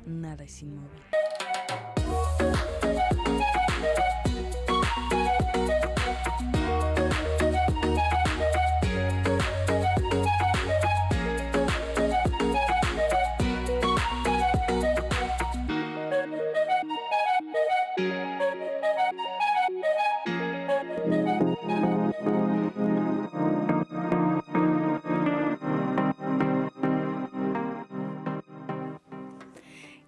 nada es inmóvil.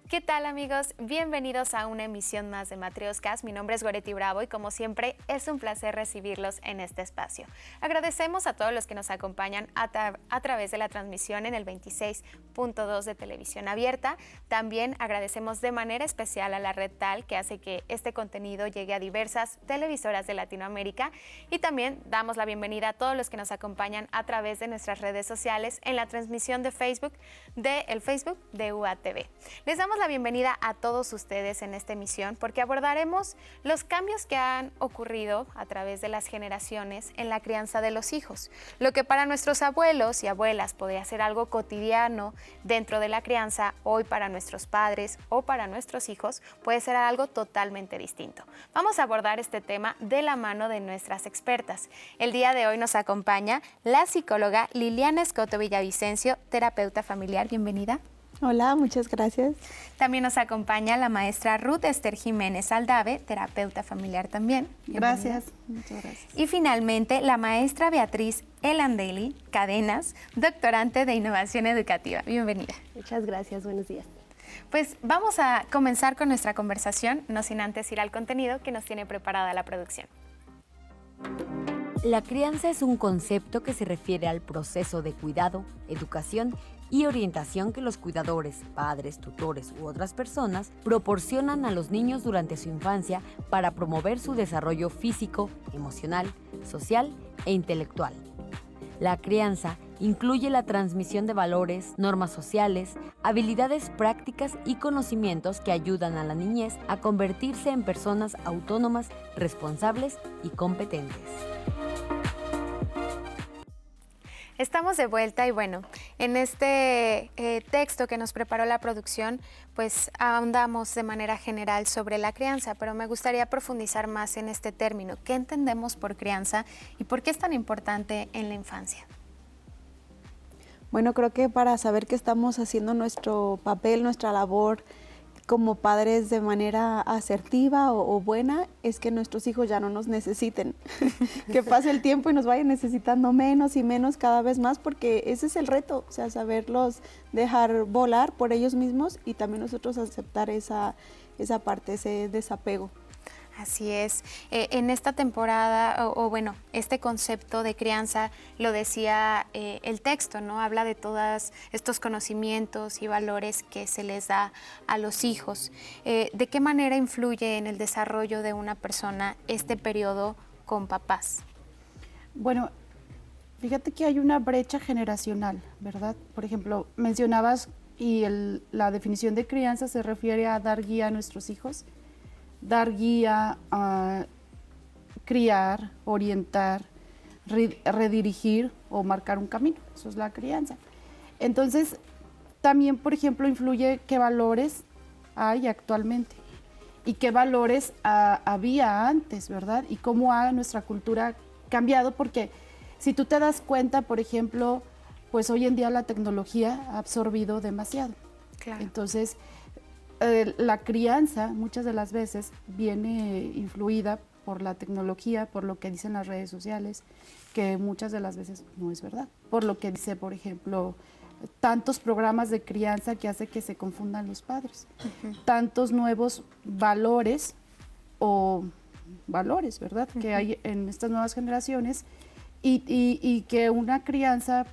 ¿Qué tal, amigos? Bienvenidos a una emisión más de Matrioscas. Mi nombre es Goretti Bravo y como siempre es un placer recibirlos en este espacio. Agradecemos a todos los que nos acompañan a través de la transmisión en el 26.2 de Televisión Abierta. También agradecemos de manera especial a la Red Tal, que hace que este contenido llegue a diversas televisoras de Latinoamérica, y también damos la bienvenida a todos los que nos acompañan a través de nuestras redes sociales en la transmisión de Facebook, el Facebook de UATV. Les damos la bienvenida a todos ustedes en esta emisión porque abordaremos los cambios que han ocurrido a través de las generaciones en la crianza de los hijos. Lo que para nuestros abuelos y abuelas podría ser algo cotidiano dentro de la crianza, hoy para nuestros padres o para nuestros hijos puede ser algo totalmente distinto. Vamos a abordar este tema de la mano de nuestras expertas. El día de hoy nos acompaña la psicóloga Liliana Escoto Villavicencio, terapeuta familiar. Bienvenida. Hola, muchas gracias. También nos acompaña la maestra Ruth Esther Jiménez Aldave, terapeuta familiar también. Gracias, muchas gracias. Y finalmente, la maestra Beatriz Elandeli Cadenas, doctorante de Innovación Educativa. Bienvenida. Muchas gracias, buenos días. Pues vamos a comenzar con nuestra conversación, no sin antes ir al contenido que nos tiene preparada la producción. La crianza es un concepto que se refiere al proceso de cuidado, educación y orientación que los cuidadores, padres, tutores u otras personas proporcionan a los niños durante su infancia para promover su desarrollo físico, emocional, social e intelectual. La crianza incluye la transmisión de valores, normas sociales, habilidades prácticas y conocimientos que ayudan a la niñez a convertirse en personas autónomas, responsables y competentes. Estamos de vuelta y bueno, en este texto que nos preparó la producción, pues ahondamos de manera general sobre la crianza, pero me gustaría profundizar más en este término. ¿Qué entendemos por crianza y por qué es tan importante en la infancia? Bueno, creo que para saber que estamos haciendo nuestro papel, nuestra labor como padres de manera asertiva o buena, es que nuestros hijos ya no nos necesiten, que pase el tiempo y nos vayan necesitando menos y menos cada vez más, porque ese es el reto, o sea, saberlos dejar volar por ellos mismos y también nosotros aceptar esa parte, ese desapego. Así es. En esta temporada, bueno, este concepto de crianza lo decía el texto, ¿no? Habla de todos estos conocimientos y valores que se les da a los hijos. ¿De qué manera influye en el desarrollo de una persona este periodo con papás? Bueno, fíjate que hay una brecha generacional, ¿verdad? Por ejemplo, mencionabas y la definición de crianza se refiere a dar guía a nuestros hijos. Dar guía, a criar, orientar, redirigir o marcar un camino. Eso es la crianza. Entonces, también, por ejemplo, influye qué valores hay actualmente y qué valores había antes, ¿verdad? Y cómo ha nuestra cultura cambiado, porque si tú te das cuenta, por ejemplo, pues hoy en día la tecnología ha absorbido demasiado. Claro. Entonces, la crianza muchas de las veces viene influida por la tecnología, por lo que dicen las redes sociales, que muchas de las veces no es verdad. Por lo que dice, por ejemplo, tantos programas de crianza que hace que se confundan los padres. Tantos nuevos valores ¿verdad? Que hay en estas nuevas generaciones y que una crianza,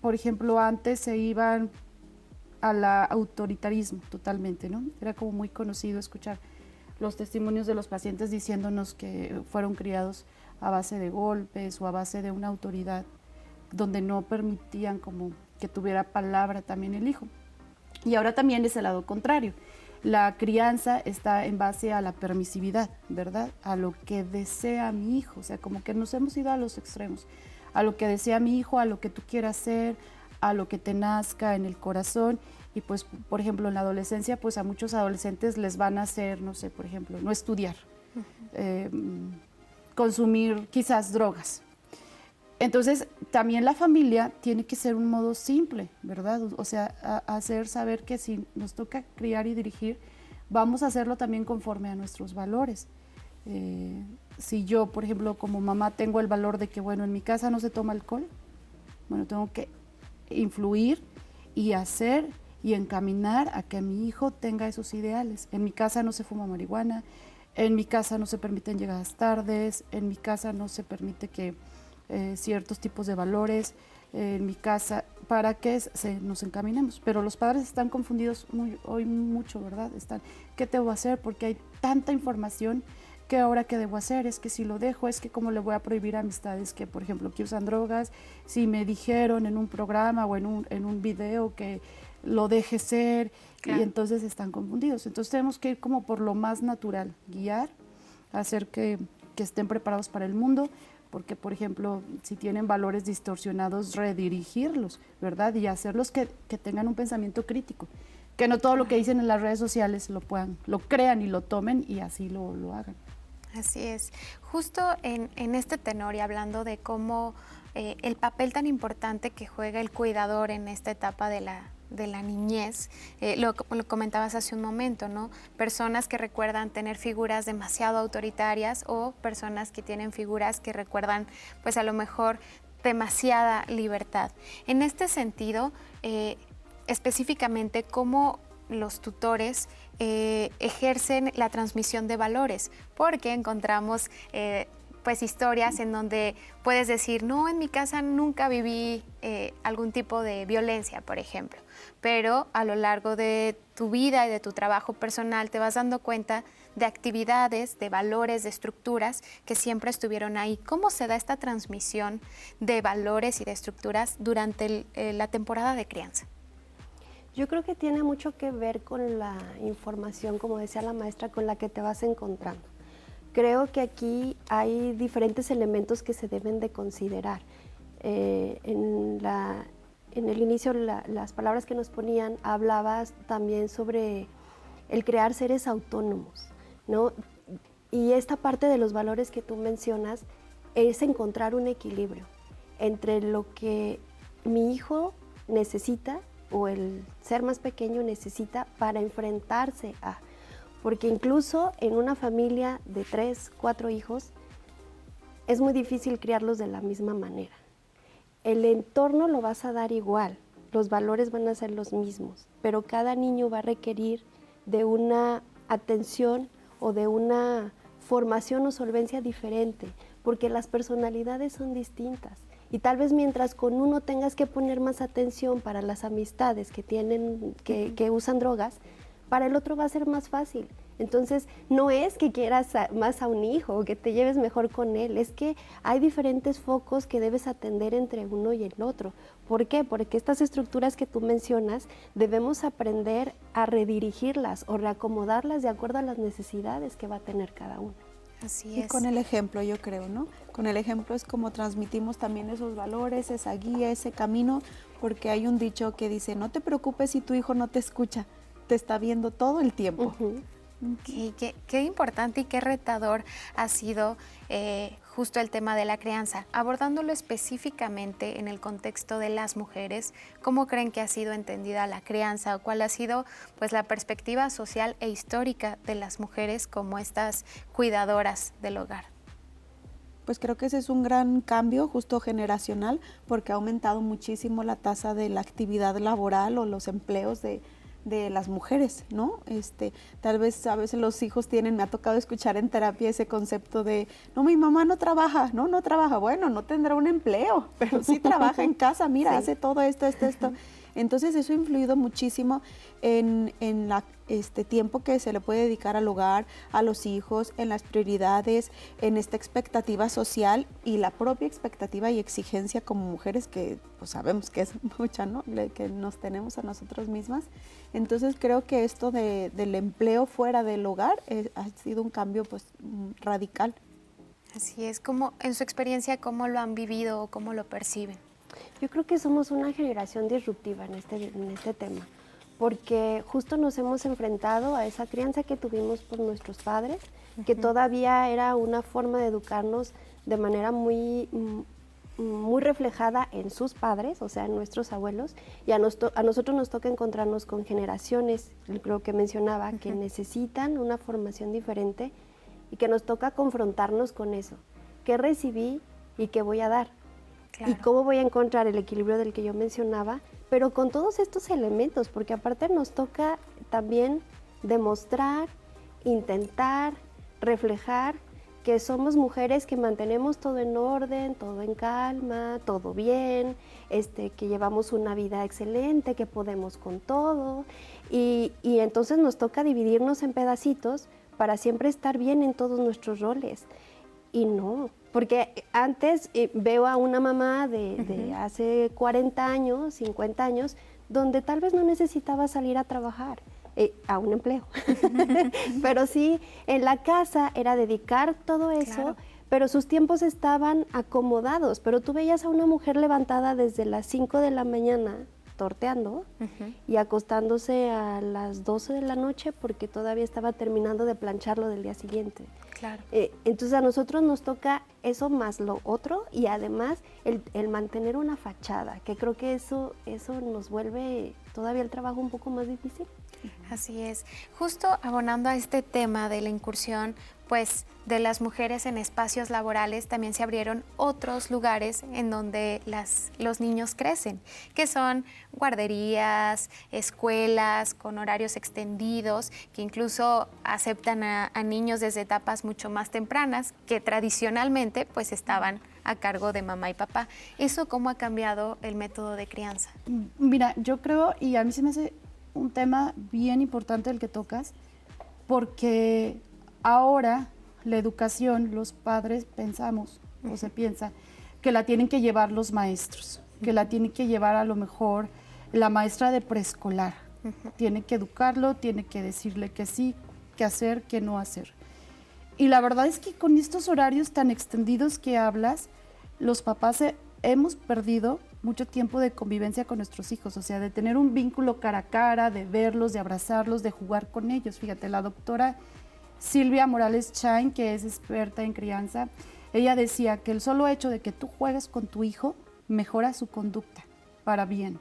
por ejemplo, antes se iban al autoritarismo totalmente, ¿no? Era como muy conocido escuchar los testimonios de los pacientes diciéndonos que fueron criados a base de golpes o a base de una autoridad donde no permitían como que tuviera palabra también el hijo. Y ahora también es el lado contrario. La crianza está en base a la permisividad, ¿verdad? A lo que desea mi hijo, o sea, como que nos hemos ido a los extremos, a lo que desea mi hijo, a lo que tú quieras hacer, a lo que te nazca en el corazón, y pues, por ejemplo, en la adolescencia, pues a muchos adolescentes les van a hacer, no sé, por ejemplo, no estudiar, consumir quizás drogas. Entonces, también la familia tiene que ser un modo simple, ¿verdad? O sea, hacer saber que si nos toca criar y dirigir, vamos a hacerlo también conforme a nuestros valores. Si yo, por ejemplo, como mamá tengo el valor de que, bueno, en mi casa no se toma alcohol, bueno, tengo que influir y hacer y encaminar a que mi hijo tenga esos ideales. En mi casa no se fuma marihuana, en mi casa no se permiten llegadas tardes, en mi casa no se permite que ciertos tipos de valores, en mi casa, para que nos encaminemos. Pero los padres están confundidos hoy mucho, ¿verdad? ¿Qué debo hacer? Porque hay tanta información que ahora qué debo hacer, es que si lo dejo, es que cómo le voy a prohibir a amistades que, por ejemplo, que usan drogas, si me dijeron en un programa o en un video que lo deje ser, claro. Y entonces están confundidos. Entonces tenemos que ir como por lo más natural, guiar, hacer que estén preparados para el mundo, porque, por ejemplo, si tienen valores distorsionados, redirigirlos, ¿verdad? Y hacerlos que tengan un pensamiento crítico, que no todo lo que dicen en las redes sociales lo crean y lo tomen y así lo hagan. Así es. Justo en este tenor y hablando de cómo el papel tan importante que juega el cuidador en esta etapa de la niñez, lo comentabas hace un momento, ¿no? Personas que recuerdan tener figuras demasiado autoritarias o personas que tienen figuras que recuerdan, pues a lo mejor, demasiada libertad. En este sentido, específicamente, ¿cómo los tutores ejercen la transmisión de valores? Porque encontramos pues historias en donde puedes decir, no, en mi casa nunca viví algún tipo de violencia, por ejemplo, pero a lo largo de tu vida y de tu trabajo personal te vas dando cuenta de actividades, de valores, de estructuras que siempre estuvieron ahí. ¿Cómo se da esta transmisión de valores y de estructuras durante la temporada de crianza? Yo creo que tiene mucho que ver con la información, como decía la maestra, con la que te vas encontrando. Creo que aquí hay diferentes elementos que se deben de considerar. En el inicio, las palabras que nos ponían, hablabas también sobre el crear seres autónomos, ¿no? Y esta parte de los valores que tú mencionas es encontrar un equilibrio entre lo que mi hijo necesita o el ser más pequeño necesita para enfrentarse a... Porque incluso en una familia de 3, 4 hijos es muy difícil criarlos de la misma manera. El entorno lo vas a dar igual, los valores van a ser los mismos, pero cada niño va a requerir de una atención o de una formación o solvencia diferente, porque las personalidades son distintas. Y tal vez mientras con uno tengas que poner más atención para las amistades que usan drogas, para el otro va a ser más fácil. Entonces, no es que quieras más a un hijo o que te lleves mejor con él, es que hay diferentes focos que debes atender entre uno y el otro. ¿Por qué? Porque estas estructuras que tú mencionas debemos aprender a redirigirlas o reacomodarlas de acuerdo a las necesidades que va a tener cada uno. Así es. Y con el ejemplo, yo creo, ¿no? Con el ejemplo es como transmitimos también esos valores, esa guía, ese camino, porque hay un dicho que dice, no te preocupes si tu hijo no te escucha, te está viendo todo el tiempo. Okay, qué importante y qué retador ha sido justo el tema de la crianza. Abordándolo específicamente en el contexto de las mujeres, ¿cómo creen que ha sido entendida la crianza o cuál ha sido pues la perspectiva social e histórica de las mujeres como estas cuidadoras del hogar? Pues creo que ese es un gran cambio justo generacional porque ha aumentado muchísimo la tasa de la actividad laboral o los empleos de las mujeres, ¿no? Tal vez a veces los hijos me ha tocado escuchar en terapia ese concepto de, no, mi mamá no trabaja, no trabaja, bueno, no tendrá un empleo, pero sí trabaja en casa, mira, sí. Hace todo esto. Entonces eso ha influido muchísimo en tiempo que se le puede dedicar al hogar, a los hijos, en las prioridades, en esta expectativa social y la propia expectativa y exigencia como mujeres que pues, sabemos que es mucha, ¿no? Que nos tenemos a nosotros mismas. Entonces creo que esto del empleo fuera del hogar ha sido un cambio pues radical. Así es, como en su experiencia, ¿cómo lo han vivido o cómo lo perciben? Yo creo que somos una generación disruptiva en este tema, porque justo nos hemos enfrentado a esa crianza que tuvimos por nuestros padres, que todavía era una forma de educarnos de manera muy reflejada en sus padres, o sea, en nuestros abuelos, y a nosotros nos toca encontrarnos con generaciones, lo que mencionaba, que necesitan una formación diferente y que nos toca confrontarnos con eso. ¿Qué recibí y qué voy a dar? Claro. Y cómo voy a encontrar el equilibrio del que yo mencionaba, pero con todos estos elementos, porque aparte nos toca también demostrar, intentar, reflejar que somos mujeres que mantenemos todo en orden, todo en calma, todo bien, que llevamos una vida excelente, que podemos con todo, y entonces nos toca dividirnos en pedacitos para siempre estar bien en todos nuestros roles. Y no, porque antes veo a una mamá de hace 40 años, 50 años, donde tal vez no necesitaba salir a trabajar, a un empleo. Pero sí, en la casa era dedicar todo eso, claro. Pero sus tiempos estaban acomodados. Pero tú veías a una mujer levantada desde las 5 de la mañana, torteando, y acostándose a las 12 de la noche porque todavía estaba terminando de plancharlo del día siguiente. Claro. Entonces a nosotros nos toca eso más lo otro, y además el mantener una fachada, que creo que eso nos vuelve todavía el trabajo un poco más difícil. Así es. Justo abonando a este tema de la incursión, pues, de las mujeres en espacios laborales, también se abrieron otros lugares en donde los niños crecen, que son guarderías, escuelas con horarios extendidos, que incluso aceptan a niños desde etapas mucho más tempranas, que tradicionalmente pues estaban a cargo de mamá y papá. ¿Eso cómo ha cambiado el método de crianza? Mira, yo creo, y a mí se me hace un tema bien importante el que tocas, porque ahora la educación, los padres pensamos, o se piensa, que la tienen que llevar los maestros, que la tienen que llevar a lo mejor la maestra de preescolar. Tiene que educarlo, tiene que decirle que sí, qué hacer, qué no hacer. Y la verdad es que con estos horarios tan extendidos que hablas, los papás hemos perdido mucho tiempo de convivencia con nuestros hijos, o sea, de tener un vínculo cara a cara, de verlos, de abrazarlos, de jugar con ellos. Fíjate, la doctora Silvia Morales Chain, que es experta en crianza, ella decía que el solo hecho de que tú juegues con tu hijo mejora su conducta para bien,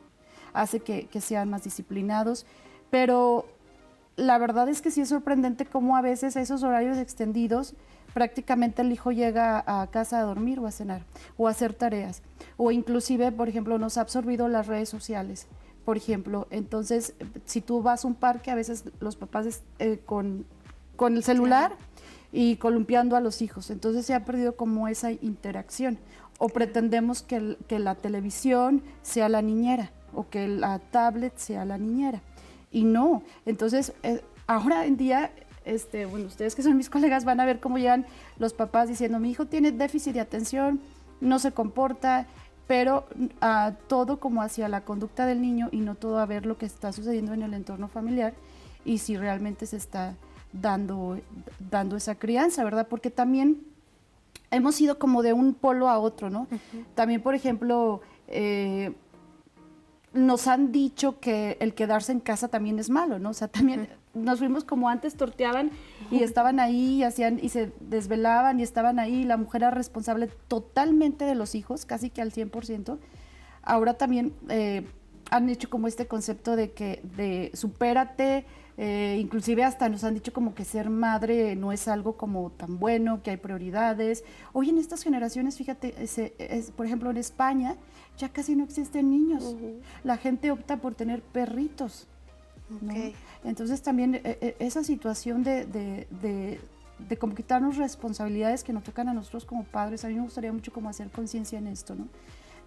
hace que sean más disciplinados, pero la verdad es que sí es sorprendente cómo a veces esos horarios extendidos prácticamente el hijo llega a casa a dormir o a cenar o a hacer tareas, o inclusive, por ejemplo, nos ha absorbido las redes sociales, por ejemplo. Entonces, si tú vas a un parque, a veces los papás con el celular y columpiando a los hijos, entonces se ha perdido como esa interacción, o pretendemos que la televisión sea la niñera o que la tablet sea la niñera, y no. Entonces, ahora en día, bueno, ustedes que son mis colegas van a ver cómo llegan los papás diciendo: mi hijo tiene déficit de atención, no se comporta, pero todo como hacia la conducta del niño y no todo a ver lo que está sucediendo en el entorno familiar y si realmente se está dando esa crianza, ¿verdad? Porque también hemos ido como de un polo a otro, ¿no? También, por ejemplo, nos han dicho que el quedarse en casa también es malo, ¿no? O sea, también nos fuimos como antes, torteaban y estaban ahí, hacían y se desvelaban y estaban ahí, la mujer era responsable totalmente de los hijos, casi que al 100%. Ahora también han hecho como este concepto de supérate, inclusive hasta nos han dicho como que ser madre no es algo como tan bueno, que hay prioridades. Hoy en estas generaciones, fíjate, por ejemplo en España ya casi no existen niños, la gente opta por tener perritos, ¿no? Entonces también esa situación de como quitarnos responsabilidades que nos tocan a nosotros como padres, a mí me gustaría mucho como hacer conciencia en esto, ¿no?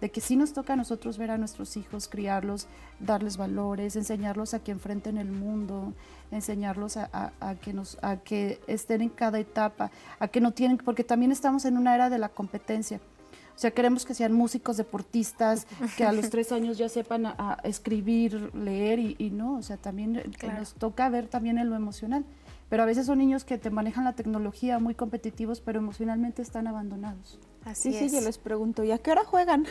De que sí nos toca a nosotros ver a nuestros hijos, criarlos, darles valores, enseñarlos a que enfrenten el mundo, enseñarlos a que estén en cada etapa, a que no tienen, porque también estamos en una era de la competencia. O sea, queremos que sean músicos, deportistas, que a los 3 años ya sepan a escribir, leer y no, o sea, también nos toca ver también en lo emocional. Pero a veces son niños que te manejan la tecnología, muy competitivos, pero emocionalmente están abandonados. Así Sí, es. yo les pregunto, ¿y a qué hora juegan?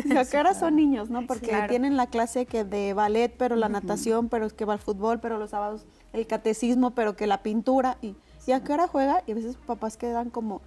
¿Y a qué hora son niños, no? Porque claro. tienen la clase que de ballet, pero la natación, pero que va al fútbol, pero los sábados el catecismo, pero que la pintura. ¿Y a qué hora juega? Y a veces papás quedan como,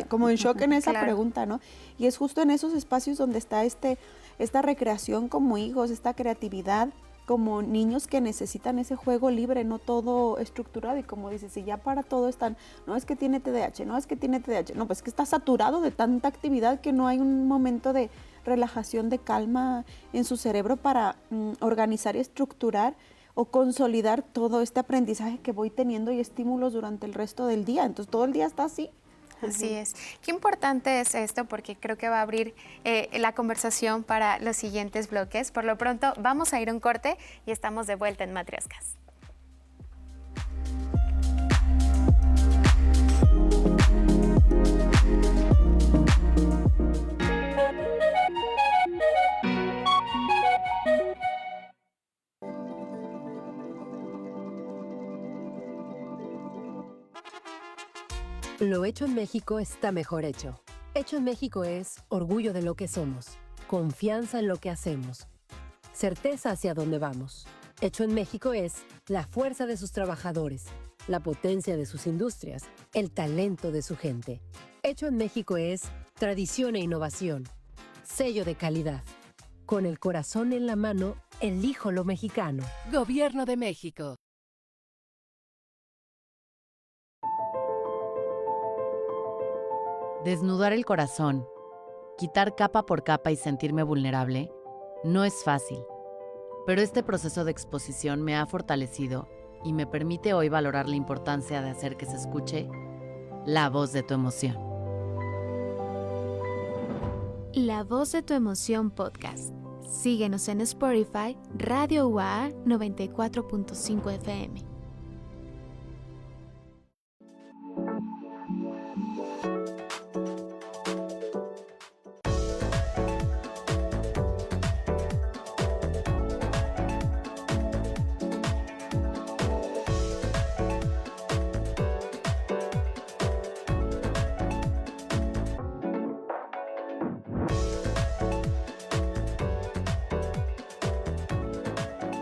como en shock en esa Claro. pregunta, ¿no? Y es justo en esos espacios donde está esta recreación como hijos, esta creatividad, como niños que necesitan ese juego libre, no todo estructurado. Y como dices, si ya para todo están, no es que tiene TDAH, no es que tiene TDAH, no, pues que está saturado de tanta actividad que no hay un momento de relajación, de calma en su cerebro para organizar y estructurar o consolidar todo este aprendizaje que voy teniendo y estímulos durante el resto del día. Entonces todo el día está así. Así es. Qué importante es esto porque creo que va a abrir la conversación para los siguientes bloques. Por lo pronto vamos a ir a un corte y estamos de vuelta en Matrioscas. Lo hecho en México está mejor hecho. Hecho en México es orgullo de lo que somos, confianza en lo que hacemos, certeza hacia dónde vamos. Hecho en México es la fuerza de sus trabajadores, la potencia de sus industrias, el talento de su gente. Hecho en México es tradición e innovación, sello de calidad. Con el corazón en la mano, elijo lo mexicano. Gobierno de México. Desnudar el corazón, quitar capa por capa y sentirme vulnerable, no es fácil. Pero este proceso de exposición me ha fortalecido y me permite hoy valorar la importancia de hacer que se escuche la voz de tu emoción. La Voz de tu Emoción Podcast. Síguenos en Spotify, Radio UAA 94.5 FM.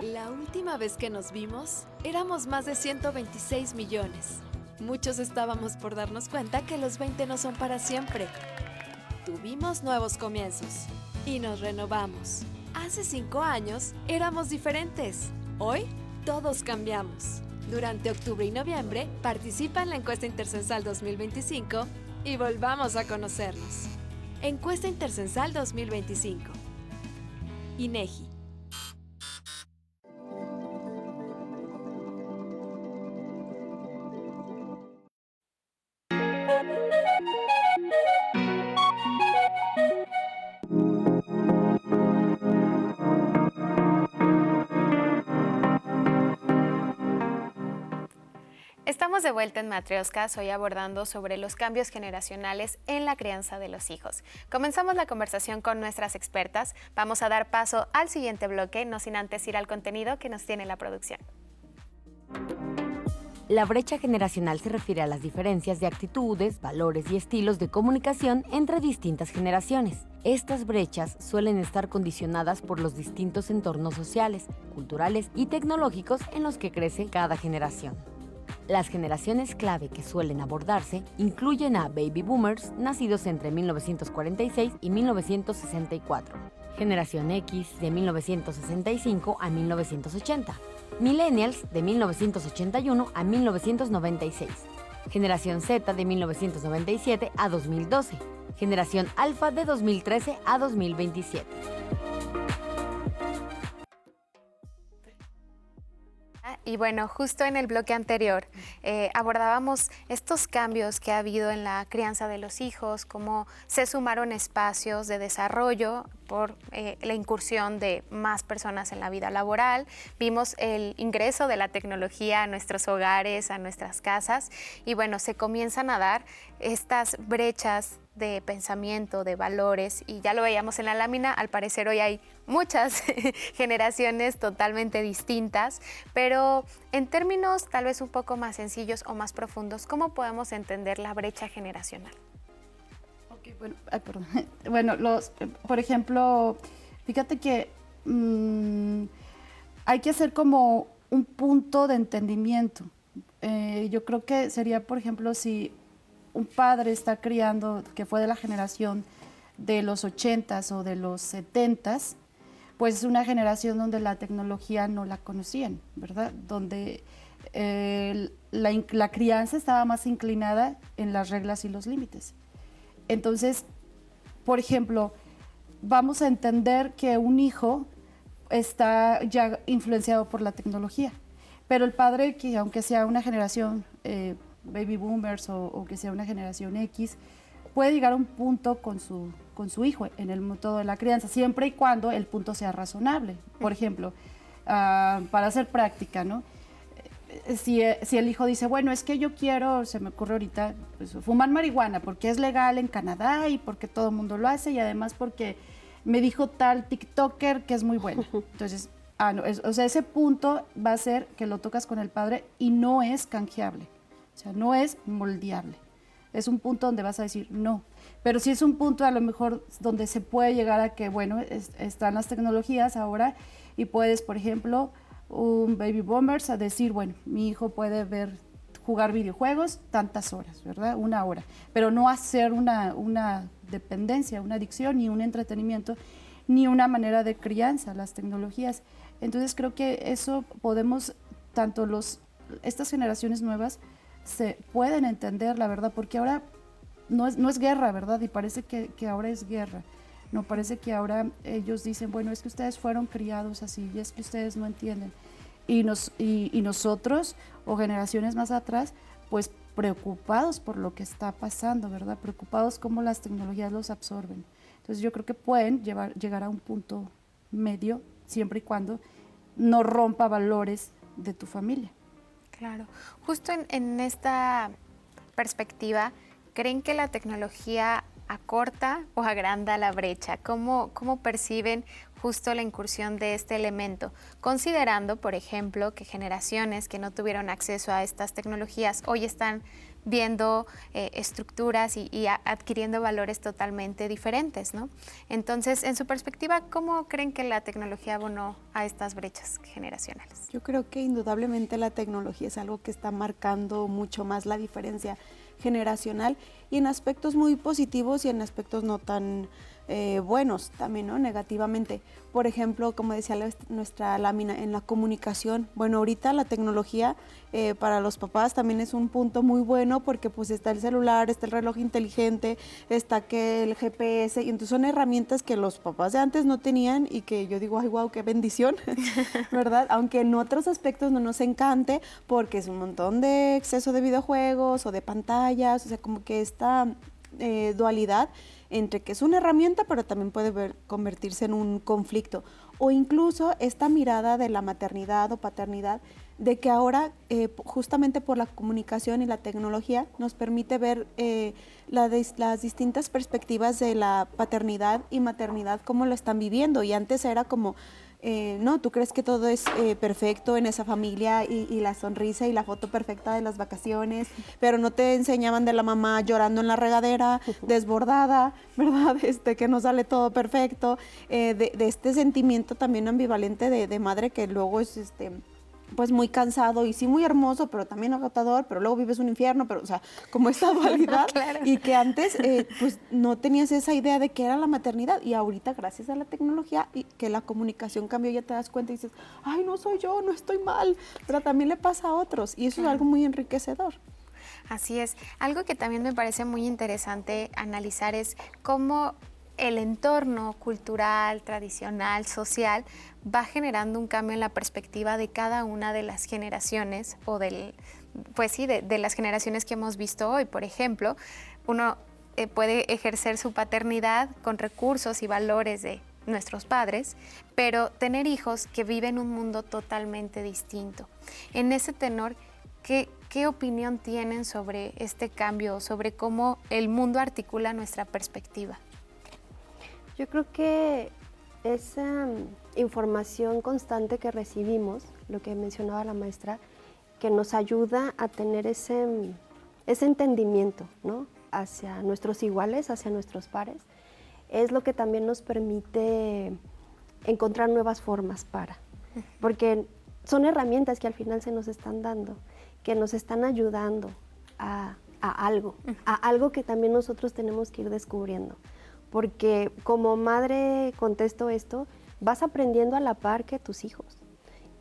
La última vez que nos vimos, éramos más de 126 millones. Muchos estábamos por darnos cuenta que los 20 no son para siempre. Tuvimos nuevos comienzos y nos renovamos. Hace 5 años éramos diferentes. Hoy todos cambiamos. Durante octubre y noviembre participa en la encuesta Intercensal 2025 y volvamos a conocernos. Encuesta Intercensal 2025. INEGI. Estamos de vuelta en Matrioscas, hoy abordando sobre los cambios generacionales en la crianza de los hijos. Comenzamos la conversación con nuestras expertas. Vamos a dar paso al siguiente bloque, no sin antes ir al contenido que nos tiene la producción. La brecha generacional se refiere a las diferencias de actitudes, valores y estilos de comunicación entre distintas generaciones. Estas brechas suelen estar condicionadas por los distintos entornos sociales, culturales y tecnológicos en los que crece cada generación. Las generaciones clave que suelen abordarse incluyen a baby boomers, nacidos entre 1946 y 1964, generación X de 1965 a 1980, millennials de 1981 a 1996, generación Z de 1997 a 2012, generación Alfa de 2013 a 2027. Y bueno, justo en el bloque anterior abordábamos estos cambios que ha habido en la crianza de los hijos, cómo se sumaron espacios de desarrollo por la incursión de más personas en la vida laboral. Vimos el ingreso de la tecnología a nuestros hogares, a nuestras casas, y bueno, se comienzan a dar estas brechas de pensamiento, de valores, y ya lo veíamos en la lámina, al parecer hoy hay muchas generaciones totalmente distintas, pero en términos tal vez un poco más sencillos o más profundos, ¿cómo podemos entender la brecha generacional? Okay, bueno, por ejemplo, fíjate que hay que hacer como un punto de entendimiento. Yo creo que sería, por ejemplo, si un padre está criando, que fue de la generación de los 80s o de los 70s, pues es una generación donde la tecnología no la conocían, ¿verdad? Donde la crianza estaba más inclinada en las reglas y los límites. Entonces, por ejemplo, vamos a entender que un hijo está ya influenciado por la tecnología, pero el padre, que aunque sea una generación baby boomers o que sea una generación X, puede llegar a un punto con su hijo en el método de la crianza, siempre y cuando el punto sea razonable. Por ejemplo, para hacer práctica, ¿no? Si el hijo dice, bueno, es que yo quiero, se me ocurre ahorita, pues, fumar marihuana porque es legal en Canadá y porque todo el mundo lo hace y además porque me dijo tal TikToker que es muy bueno. Entonces, no, o sea, ese punto va a ser que lo tocas con el padre y no es canjeable, o sea, no es moldeable. Es un punto donde vas a decir no, pero sí es un punto a lo mejor donde se puede llegar a que, bueno, están las tecnologías ahora y puedes, por ejemplo, un baby boomers a decir, bueno, mi hijo puede jugar videojuegos tantas horas, ¿verdad? 1 hora, pero no hacer una dependencia, una adicción, ni un entretenimiento, ni una manera de crianza, las tecnologías. Entonces creo que eso podemos, tanto estas generaciones nuevas se pueden entender, la verdad, porque ahora no es guerra, ¿verdad? Y parece que ahora es guerra. No, parece que ahora ellos dicen, bueno, es que ustedes fueron criados así y es que ustedes no entienden. Y nosotros, o generaciones más atrás, pues preocupados por lo que está pasando, ¿verdad? Preocupados cómo las tecnologías los absorben. Entonces yo creo que pueden llegar a un punto medio, siempre y cuando no rompa valores de tu familia. Claro. Justo en esta perspectiva, ¿creen que la tecnología acorta o agranda la brecha? ¿Cómo perciben justo la incursión de este elemento? Considerando, por ejemplo, que generaciones que no tuvieron acceso a estas tecnologías hoy están viendo estructuras y adquiriendo valores totalmente diferentes, ¿no? Entonces, en su perspectiva, ¿cómo creen que la tecnología abonó a estas brechas generacionales? Yo creo que indudablemente la tecnología es algo que está marcando mucho más la diferencia generacional y en aspectos muy positivos y en aspectos no tan buenos también, ¿no? Negativamente. Por ejemplo, como decía nuestra lámina, en la comunicación. Bueno, ahorita la tecnología para los papás también es un punto muy bueno porque pues está el celular, está el reloj inteligente, está que el GPS, y entonces son herramientas que los papás de antes no tenían y que yo digo, ay, wow, qué bendición, ¿verdad? Aunque en otros aspectos no nos encante porque es un montón de exceso de videojuegos o de pantallas, o sea, como que esta dualidad entre que es una herramienta, pero también puede convertirse en un conflicto. O incluso esta mirada de la maternidad o paternidad, de que ahora, justamente por la comunicación y la tecnología, nos permite ver las distintas perspectivas de la paternidad y maternidad, cómo lo están viviendo. Y antes era como, no, tú crees que todo es perfecto en esa familia y la sonrisa y la foto perfecta de las vacaciones, pero no te enseñaban de la mamá llorando en la regadera, desbordada, ¿verdad? Que no sale todo perfecto, de este sentimiento también ambivalente de madre que luego es pues muy cansado y sí muy hermoso, pero también agotador, pero luego vives un infierno, pero o sea, como esta dualidad. Claro. Y que antes pues no tenías esa idea de qué era la maternidad y ahorita gracias a la tecnología y que la comunicación cambió, ya te das cuenta y dices, ay, no soy yo, no estoy mal, pero también le pasa a otros y eso es algo muy enriquecedor. Así es. Algo que también me parece muy interesante analizar es cómo el entorno cultural, tradicional, social, va generando un cambio en la perspectiva de cada una de las generaciones o de las generaciones que hemos visto hoy. Por ejemplo, uno puede ejercer su paternidad con recursos y valores de nuestros padres, pero tener hijos que viven un mundo totalmente distinto. En ese tenor, ¿Qué opinión tienen sobre este cambio, sobre cómo el mundo articula nuestra perspectiva? Yo creo que esa información constante que recibimos, lo que mencionaba la maestra, que nos ayuda a tener ese entendimiento, ¿no?, hacia nuestros iguales, hacia nuestros pares, es lo que también nos permite encontrar nuevas formas porque son herramientas que al final se nos están dando, que nos están ayudando a algo que también nosotros tenemos que ir descubriendo. Porque como madre contesto esto, vas aprendiendo a la par que tus hijos.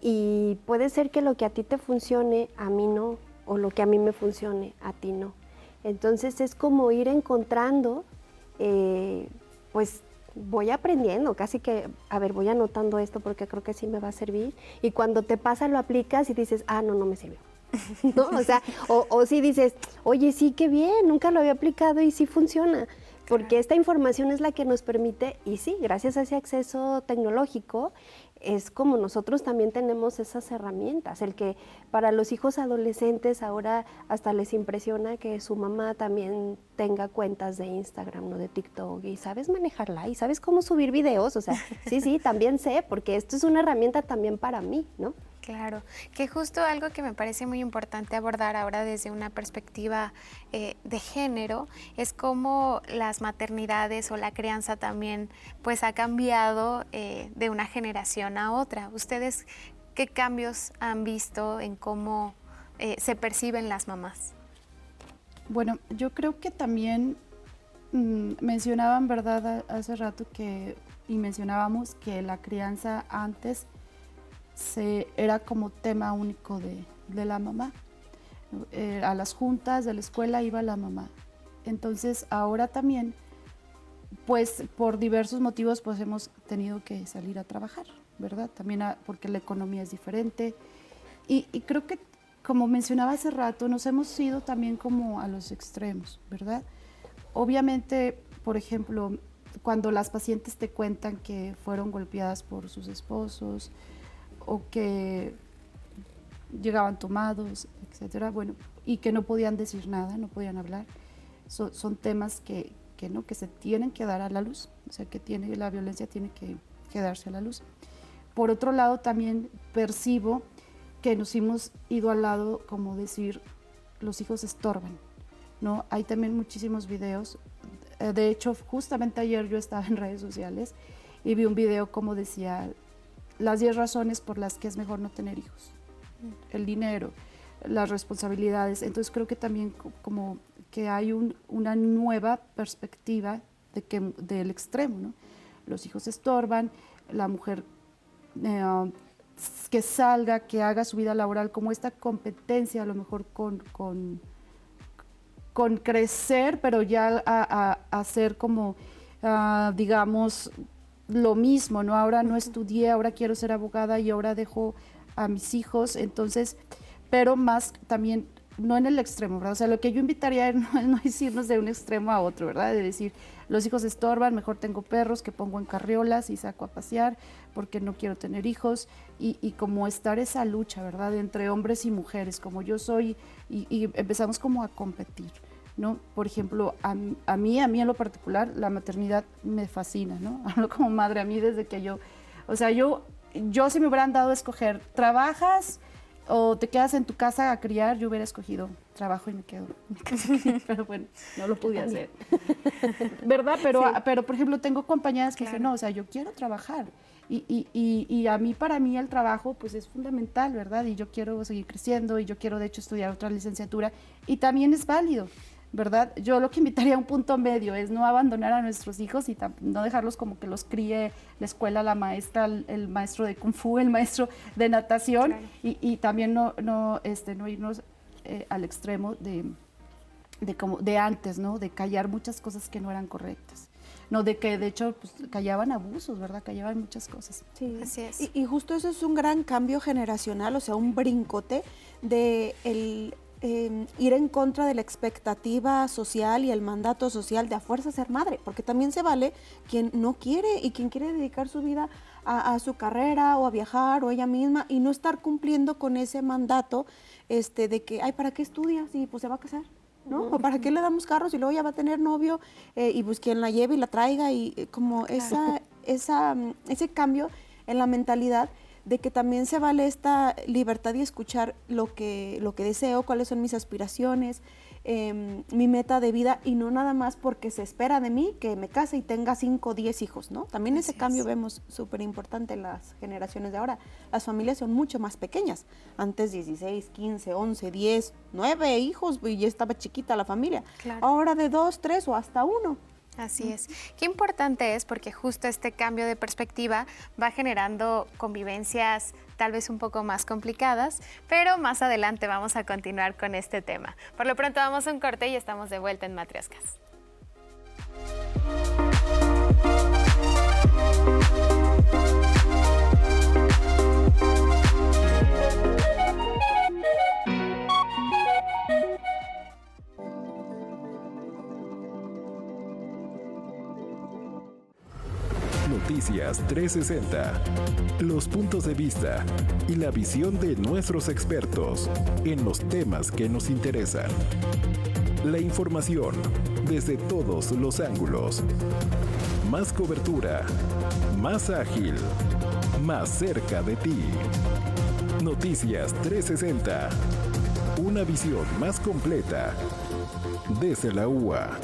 Y puede ser que lo que a ti te funcione, a mí no, o lo que a mí me funcione, a ti no. Entonces es como ir encontrando, pues voy aprendiendo, casi que, a ver, voy anotando esto porque creo que sí me va a servir. Y cuando te pasa lo aplicas y dices, no me sirvió. ¿No? O sea, o si dices, oye, sí, qué bien, nunca lo había aplicado y sí funciona. Porque esta información es la que nos permite, y sí, gracias a ese acceso tecnológico, es como nosotros también tenemos esas herramientas. El que para los hijos adolescentes ahora hasta les impresiona que su mamá también tenga cuentas de Instagram, ¿no?, de TikTok, y sabes manejarla, y sabes cómo subir videos, o sea, sí, también sé, porque esto es una herramienta también para mí, ¿no? Claro, que justo algo que me parece muy importante abordar ahora desde una perspectiva de género es cómo las maternidades o la crianza también pues ha cambiado de una generación a otra. ¿Ustedes qué cambios han visto en cómo se perciben las mamás? Bueno, yo creo que también mencionaban, ¿verdad?, hace rato y mencionábamos que la crianza antes era como tema único de la mamá. A las juntas de la escuela iba la mamá. Entonces ahora también, pues por diversos motivos, pues hemos tenido que salir a trabajar, ¿verdad? También porque la economía es diferente. Y creo que, como mencionaba hace rato, nos hemos ido también como a los extremos, ¿verdad? Obviamente, por ejemplo, cuando las pacientes te cuentan que fueron golpeadas por sus esposos, o que llegaban tomados, etcétera, bueno, y que no podían decir nada, no podían hablar, son temas que se tienen que dar a la luz, o sea, la violencia tiene que darse a la luz. Por otro lado, también percibo que nos hemos ido al lado, como decir, los hijos estorban, ¿no? Hay también muchísimos videos, de hecho, justamente ayer yo estaba en redes sociales y vi un video como decía, las 10 razones por las que es mejor no tener hijos, el dinero, las responsabilidades. Entonces creo que también como que hay una nueva perspectiva del extremo, ¿no? Los hijos estorban, la mujer que salga, que haga su vida laboral, como esta competencia a lo mejor con crecer, pero ya a hacer como, digamos, lo mismo, ¿no? Ahora no estudié, ahora quiero ser abogada y ahora dejo a mis hijos, entonces, pero más también, no en el extremo, ¿verdad? O sea, lo que yo invitaría no es irnos de un extremo a otro, ¿verdad? De decir, los hijos estorban, mejor tengo perros que pongo en carriolas y saco a pasear porque no quiero tener hijos, y como estar esa lucha, ¿verdad? Entre hombres y mujeres, como yo soy, y empezamos como a competir, ¿no? Por ejemplo, a mí en lo particular, la maternidad me fascina, ¿no? Hablo como madre, a mí desde que yo si me hubieran dado a escoger, ¿trabajas o te quedas en tu casa a criar? Yo hubiera escogido trabajo y me quedo en mi casa a criar, pero bueno, no lo pude hacer, ¿verdad? Pero por ejemplo, tengo compañeras que dicen, no, o sea, yo quiero trabajar. Y para mí el trabajo pues es fundamental, ¿verdad? Y yo quiero seguir creciendo y yo quiero de hecho estudiar otra licenciatura y también es válido, ¿verdad? Yo lo que invitaría a un punto medio es no abandonar a nuestros hijos y no dejarlos como que los críe la escuela, la maestra, el maestro de Kung Fu, el maestro de natación, claro. y también no irnos al extremo de antes, ¿no? De callar muchas cosas que no eran correctas. No, de que de hecho pues, callaban abusos, ¿verdad? Callaban muchas cosas. Sí, así es. Y justo eso es un gran cambio generacional, o sea, un brincote de ir en contra de la expectativa social y el mandato social de a fuerza ser madre, porque también se vale quien no quiere y quien quiere dedicar su vida a su carrera o a viajar o ella misma y no estar cumpliendo con ese mandato de que, ay, ¿para qué estudias? Y pues se va a casar, ¿no? ¿O para qué le damos carros y luego ya va a tener novio y pues quien la lleve y la traiga y como claro. Ese cambio en la mentalidad de que también se vale esta libertad de escuchar lo que deseo, cuáles son mis aspiraciones, mi meta de vida y no nada más porque se espera de mí que me case y tenga 5 o 10 hijos, ¿no? También ese cambio vemos súper importante en las generaciones de ahora. Las familias son mucho más pequeñas. Antes 16, 15, 11, 10, 9 hijos y ya estaba chiquita la familia. Claro. Ahora de 2, 3 o hasta 1. Así es. Qué importante es porque justo este cambio de perspectiva va generando convivencias tal vez un poco más complicadas, pero más adelante vamos a continuar con este tema. Por lo pronto vamos a un corte y estamos de vuelta en Matrioscas. Noticias 360. Los puntos de vista y la visión de nuestros expertos en los temas que nos interesan. La información desde todos los ángulos. Más cobertura, más ágil, más cerca de ti. Noticias 360. Una visión más completa desde la UA.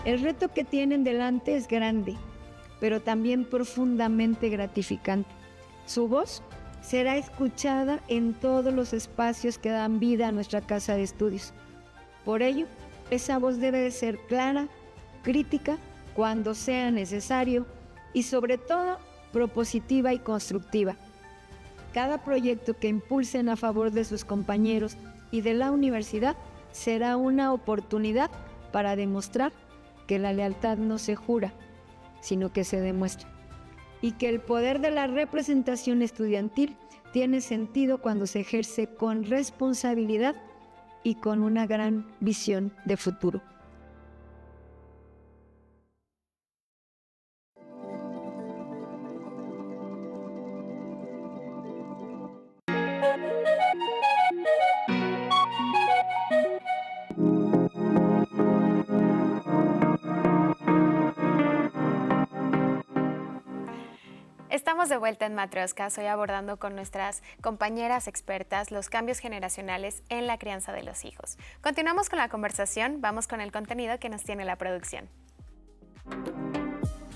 El reto que tienen delante es grande, pero también profundamente gratificante. Su voz será escuchada en todos los espacios que dan vida a nuestra casa de estudios. Por ello, esa voz debe de ser clara, crítica, cuando sea necesario y sobre todo propositiva y constructiva. Cada proyecto que impulsen a favor de sus compañeros y de la universidad será una oportunidad para demostrar que la lealtad no se jura, sino que se demuestra, y que el poder de la representación estudiantil tiene sentido cuando se ejerce con responsabilidad y con una gran visión de futuro. Estamos de vuelta en Matrioscas, hoy abordando con nuestras compañeras expertas los cambios generacionales en la crianza de los hijos. Continuamos con la conversación, vamos con el contenido que nos tiene la producción.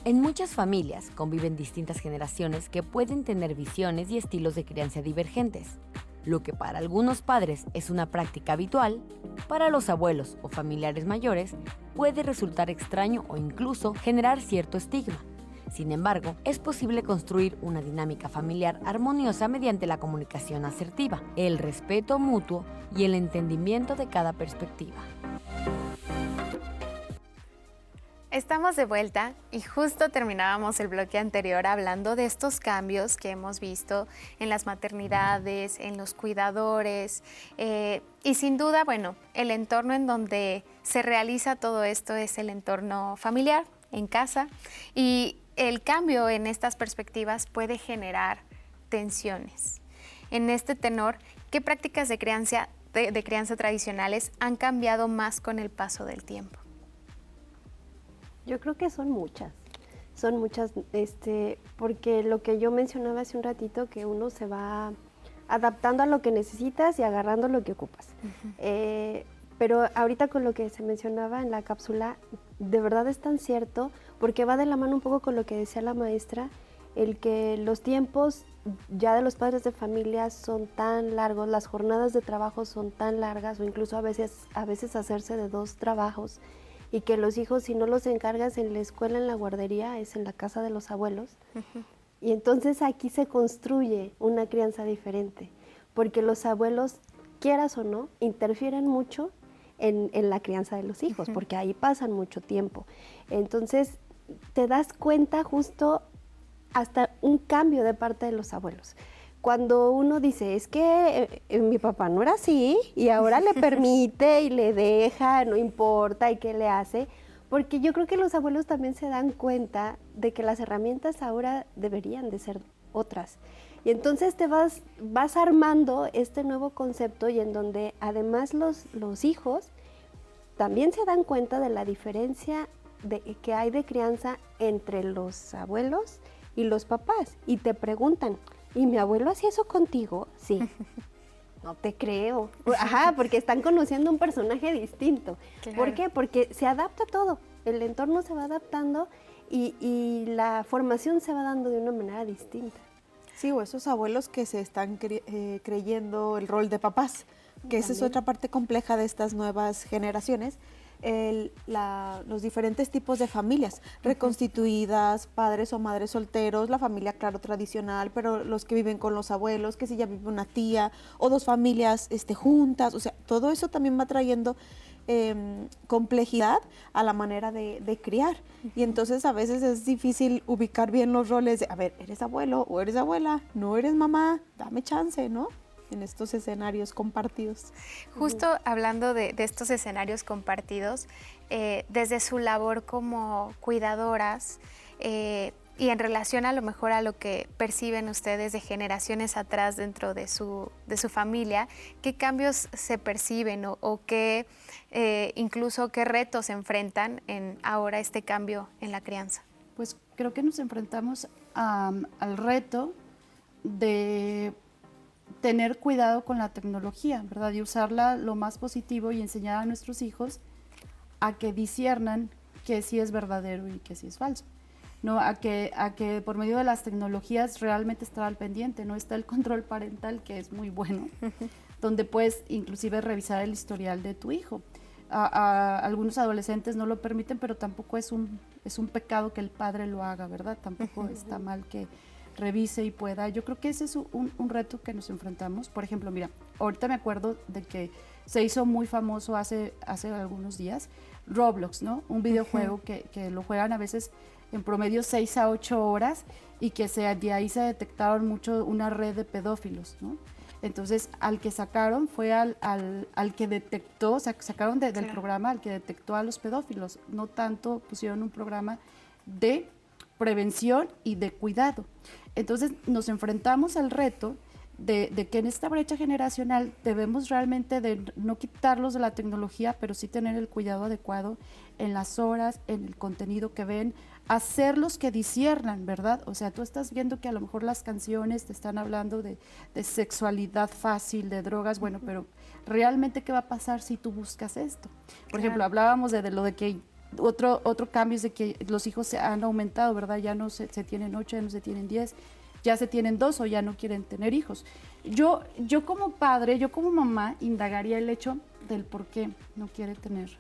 En muchas familias conviven distintas generaciones que pueden tener visiones y estilos de crianza divergentes. Lo que para algunos padres es una práctica habitual, para los abuelos o familiares mayores puede resultar extraño o incluso generar cierto estigma. Sin embargo, es posible construir una dinámica familiar armoniosa mediante la comunicación asertiva, el respeto mutuo y el entendimiento de cada perspectiva. Estamos de vuelta y justo terminábamos el bloque anterior hablando de estos cambios que hemos visto en las maternidades, en los cuidadores y sin duda, bueno, el entorno en donde se realiza todo esto es el entorno familiar, en casa, y el cambio en estas perspectivas puede generar tensiones. En este tenor, ¿qué prácticas de crianza tradicionales han cambiado más con el paso del tiempo? Yo creo que son muchas, porque lo que yo mencionaba hace un ratito, que uno se va adaptando a lo que necesitas y agarrando lo que ocupas. Uh-huh. Pero ahorita con lo que se mencionaba en la cápsula, de verdad es tan cierto, porque va de la mano un poco con lo que decía la maestra, el que los tiempos ya de los padres de familia son tan largos, las jornadas de trabajo son tan largas, o incluso a veces hacerse de 2 trabajos, y que los hijos, si no los encargas en la escuela, en la guardería, es en la casa de los abuelos. Y entonces aquí se construye una crianza diferente, porque los abuelos, quieras o no, interfieren mucho en la crianza de los hijos, porque ahí pasan mucho tiempo. Entonces te das cuenta justo hasta un cambio de parte de los abuelos. Cuando uno dice, es que mi papá no era así y ahora le permite y le deja, no importa y qué le hace, porque yo creo que los abuelos también se dan cuenta de que las herramientas ahora deberían de ser otras. Y entonces te vas armando este nuevo concepto, y en donde además los hijos también se dan cuenta de la diferencia que hay de crianza entre los abuelos y los papás, y te preguntan, ¿y mi abuelo hacía eso contigo? Sí. No te creo. Ajá, porque están conociendo un personaje distinto. Claro. ¿Por qué? Porque se adapta todo. El entorno se va adaptando y la formación se va dando de una manera distinta. Sí, o esos abuelos que se están creyendo el rol de papás, que esa es otra parte compleja de estas nuevas generaciones. Los diferentes tipos de familias reconstituidas, padres o madres solteros, la familia, claro, tradicional, pero los que viven con los abuelos, que si ya vive una tía o 2 familias juntas, o sea, todo eso también va trayendo complejidad a la manera de criar. Y entonces a veces es difícil ubicar bien los roles de, a ver, ¿eres abuelo o eres abuela? ¿No eres mamá? Dame chance, ¿no? En estos escenarios compartidos. Justo hablando de estos escenarios compartidos, desde su labor como cuidadoras y en relación a lo mejor a lo que perciben ustedes de generaciones atrás dentro de su familia, ¿qué cambios se perciben o qué, incluso qué retos se enfrentan en ahora este cambio en la crianza? Pues creo que nos enfrentamos al reto de tener cuidado con la tecnología, ¿verdad? Y usarla lo más positivo y enseñar a nuestros hijos a que disciernan que sí es verdadero y que sí es falso, ¿no? A que por medio de las tecnologías realmente estar al pendiente, ¿no? Está el control parental, que es muy bueno, donde puedes inclusive revisar el historial de tu hijo. A algunos adolescentes no lo permiten, pero tampoco es un pecado que el padre lo haga, ¿verdad? Tampoco está mal que revise y pueda. Yo creo que ese es un reto que nos enfrentamos. Por ejemplo, mira, ahorita me acuerdo de que se hizo muy famoso hace algunos días Roblox, ¿no? Un videojuego que lo juegan a veces en promedio 6 a 8 horas y que de ahí se detectaron mucho una red de pedófilos, ¿no? Entonces, al que sacaron fue al que detectó, sacaron del programa al que detectó a los pedófilos, no tanto pusieron un programa de prevención y de cuidado. Entonces nos enfrentamos al reto de que en esta brecha generacional debemos realmente de no quitarlos de la tecnología, pero sí tener el cuidado adecuado en las horas, en el contenido que ven, hacerlos que disciernan, ¿verdad? O sea, tú estás viendo que a lo mejor las canciones te están hablando de sexualidad fácil, de drogas, bueno, pero realmente ¿qué va a pasar si tú buscas esto? Por ejemplo, hablábamos de lo de que otro cambio es de que los hijos se han aumentado, ¿verdad? Ya no se tienen 8, ya no se tienen 10, ya se tienen 2 o ya no quieren tener hijos. Yo como padre, yo como mamá, indagaría el hecho del por qué no quiere tener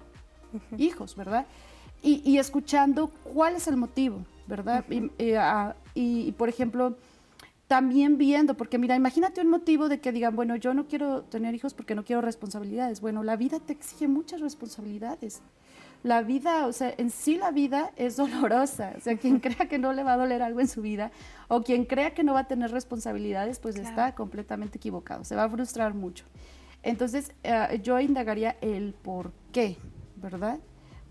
hijos, ¿verdad? Y escuchando cuál es el motivo, ¿verdad? Y por ejemplo, también viendo, porque mira, imagínate un motivo de que digan, bueno, yo no quiero tener hijos porque no quiero responsabilidades. Bueno, la vida te exige muchas responsabilidades. La vida, o sea, en sí la vida es dolorosa, o sea, quien crea que no le va a doler algo en su vida o quien crea que no va a tener responsabilidades, pues está completamente equivocado, se va a frustrar mucho. Entonces, yo indagaría el por qué, ¿verdad?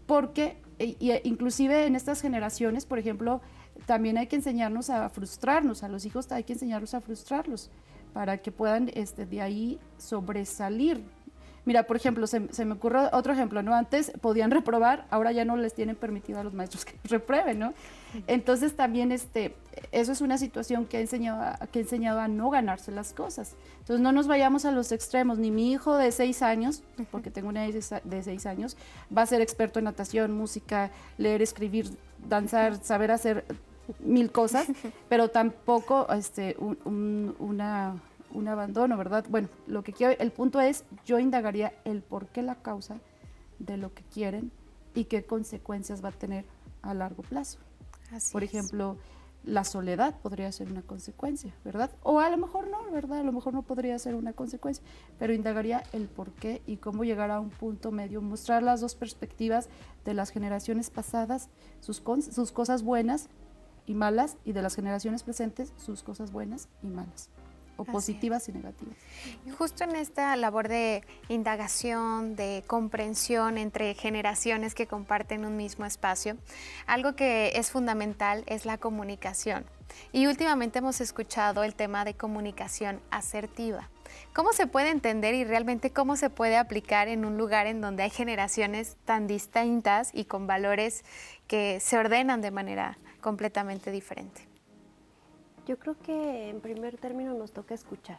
Porque, inclusive en estas generaciones, por ejemplo, también hay que enseñarnos a frustrarnos, a los hijos hay que enseñarlos a frustrarlos para que puedan de ahí sobresalir. Mira, por ejemplo, se me ocurre otro ejemplo, ¿no? Antes podían reprobar, ahora ya no les tienen permitido a los maestros que reprueben, ¿no? Entonces también eso es una situación que he enseñado a no ganarse las cosas. Entonces no nos vayamos a los extremos, ni mi hijo de 6 años, porque tengo una hija de 6 años, va a ser experto en natación, música, leer, escribir, danzar, saber hacer mil cosas, pero tampoco un abandono, ¿verdad? Bueno, lo que quiero, el punto es, yo indagaría el por qué, la causa de lo que quieren y qué consecuencias va a tener a largo plazo. Por ejemplo, la soledad podría ser una consecuencia, ¿verdad? O a lo mejor no, ¿verdad? A lo mejor no podría ser una consecuencia, pero indagaría el por qué y cómo llegar a un punto medio, mostrar las dos perspectivas de las generaciones pasadas, sus cosas buenas y malas, y de las generaciones presentes, sus cosas buenas y malas, o positivas y negativas. Y justo en esta labor de indagación, de comprensión entre generaciones que comparten un mismo espacio, algo que es fundamental es la comunicación. Y últimamente hemos escuchado el tema de comunicación asertiva. ¿Cómo se puede entender y realmente cómo se puede aplicar en un lugar en donde hay generaciones tan distintas y con valores que se ordenan de manera completamente diferente? Yo creo que en primer término nos toca escuchar.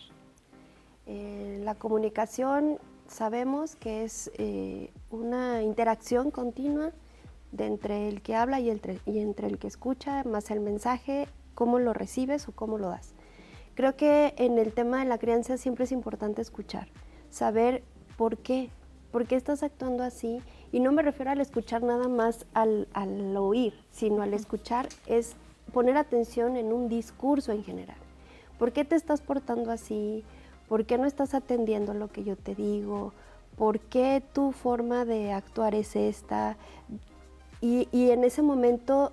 La comunicación sabemos que es una interacción continua entre el que habla y entre el que escucha, más el mensaje, cómo lo recibes o cómo lo das. Creo que en el tema de la crianza siempre es importante escuchar, saber por qué estás actuando así, y no me refiero al escuchar nada más al oír, sino al escuchar es poner atención en un discurso en general. ¿Por qué te estás portando así? ¿Por qué no estás atendiendo lo que yo te digo? ¿Por qué tu forma de actuar es esta? Y en ese momento,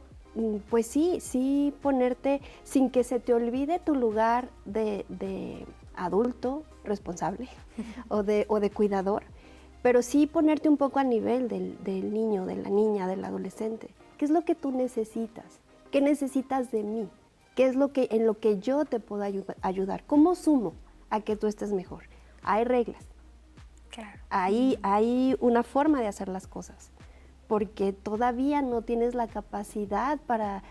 pues sí ponerte, sin que se te olvide tu lugar de adulto responsable o de cuidador, pero sí ponerte un poco al nivel del niño, de la niña, del adolescente. ¿Qué es lo que tú necesitas? ¿Qué necesitas de mí? ¿Qué es en lo que yo te puedo ayudar? ¿Cómo sumo a que tú estés mejor? Hay reglas. Claro. Hay una forma de hacer las cosas, porque todavía no tienes la capacidad para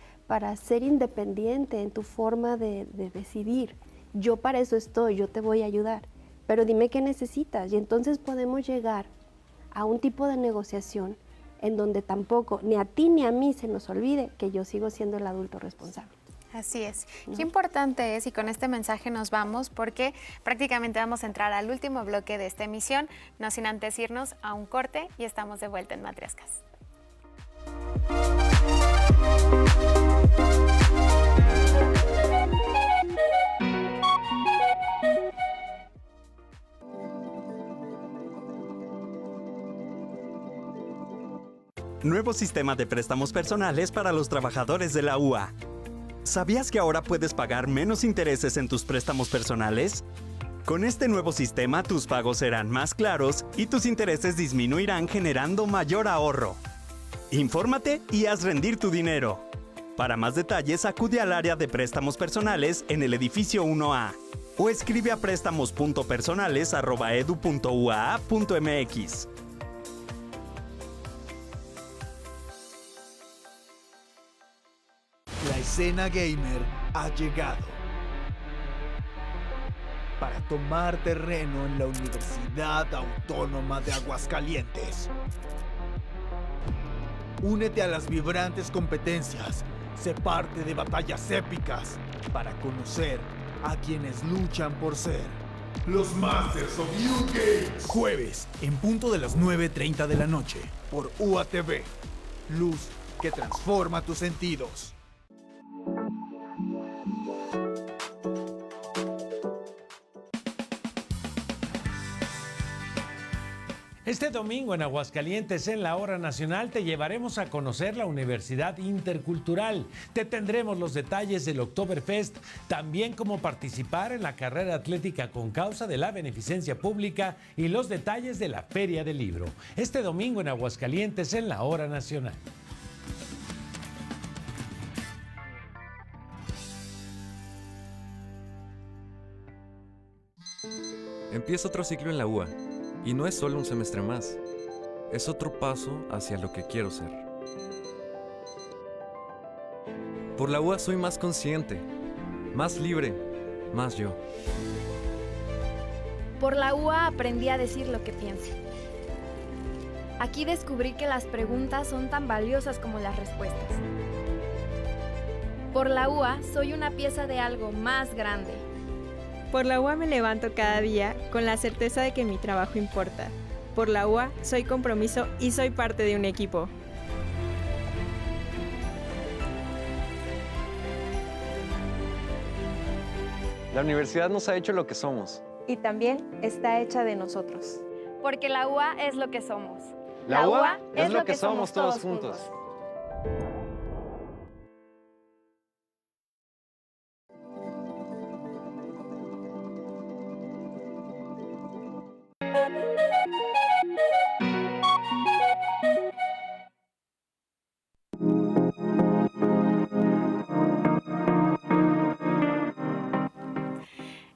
ser independiente en tu forma de decidir. Yo para eso estoy, yo te voy a ayudar, pero dime qué necesitas, y entonces podemos llegar a un tipo de negociación en donde tampoco ni a ti ni a mí se nos olvide que yo sigo siendo el adulto responsable. Así es. ¿No? Qué importante es, y con este mensaje nos vamos, porque prácticamente vamos a entrar al último bloque de esta emisión, no sin antes irnos a un corte, y estamos de vuelta en Matrioscas. Nuevo sistema de préstamos personales para los trabajadores de la UA. ¿Sabías que ahora puedes pagar menos intereses en tus préstamos personales? Con este nuevo sistema, tus pagos serán más claros y tus intereses disminuirán, generando mayor ahorro. Infórmate y haz rendir tu dinero. Para más detalles, acude al área de préstamos personales en el edificio 1A o escribe a préstamos.personales@edu.uaa.mx. La escena gamer ha llegado para tomar terreno en la Universidad Autónoma de Aguascalientes. Únete a las vibrantes competencias, sé parte de batallas épicas para conocer a quienes luchan por ser los Masters of You Games. Jueves, en punto de las 9:30 de la noche, por UATV. Luz que transforma tus sentidos. Este domingo en Aguascalientes, en la Hora Nacional, te llevaremos a conocer la Universidad Intercultural. Te tendremos los detalles del Oktoberfest, también cómo participar en la carrera atlética con causa de la beneficencia pública y los detalles de la Feria del Libro. Este domingo en Aguascalientes, en la Hora Nacional. Empieza otro ciclo en la UA. Y no es solo un semestre más, es otro paso hacia lo que quiero ser. Por la UA soy más consciente, más libre, más yo. Por la UA aprendí a decir lo que pienso. Aquí descubrí que las preguntas son tan valiosas como las respuestas. Por la UA soy una pieza de algo más grande. Por la UA me levanto cada día con la certeza de que mi trabajo importa. Por la UA soy compromiso y soy parte de un equipo. La universidad nos ha hecho lo que somos. Y también está hecha de nosotros. Porque la UA es lo que somos. La UA es lo que somos todos juntos.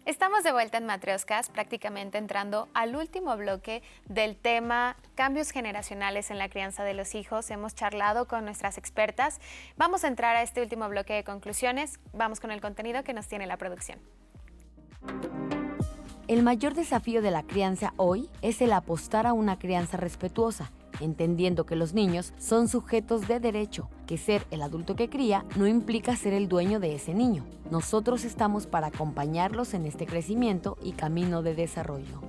Estamos de vuelta en Matrioscas, prácticamente entrando al último bloque del tema cambios generacionales en la crianza de los hijos. Hemos charlado con nuestras expertas. Vamos a entrar a este último bloque de conclusiones. Vamos con el contenido que nos tiene la producción. El mayor desafío de la crianza hoy es el apostar a una crianza respetuosa, entendiendo que los niños son sujetos de derecho, que ser el adulto que cría no implica ser el dueño de ese niño. Nosotros estamos para acompañarlos en este crecimiento y camino de desarrollo.